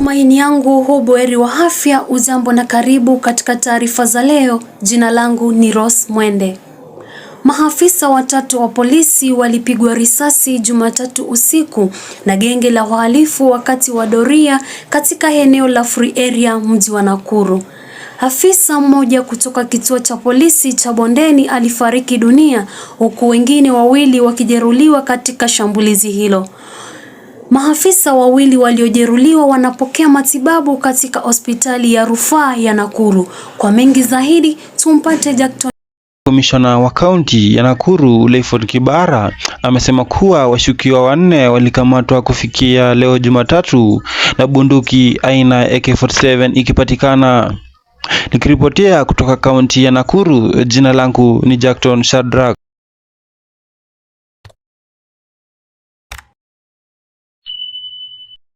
Matumaini yangu hubuheri wa afya. Ujambo na karibu katika taarifa za leo. Jina langu ni Rose Mwende. Maafisa watatu wa polisi walipigwa risasi Jumatatu usiku na genge la wahalifu wakati wa doria katika eneo la Free Area, mji wa Nakuru. Afisa mmoja kutoka kituo cha polisi cha Bondeni alifariki dunia huku wengine wawili wakijeruhiwa katika shambulizi hilo. Maafisa wawili waliojeruhiwa wanapokea matibabu katika hospitali ya rufaa ya Nakuru. Kwa mengi zaidi tumpate Jackton. Komishona wa kaunti ya Nakuru Leiford Kibara amesema kuwa washukiwa 4 walikamatwa kufikia leo Jumatatu na bunduki aina AK47 ikipatikana. Nikiripotia kutoka kaunti ya Nakuru, jina langu ni Jackton Shadrack.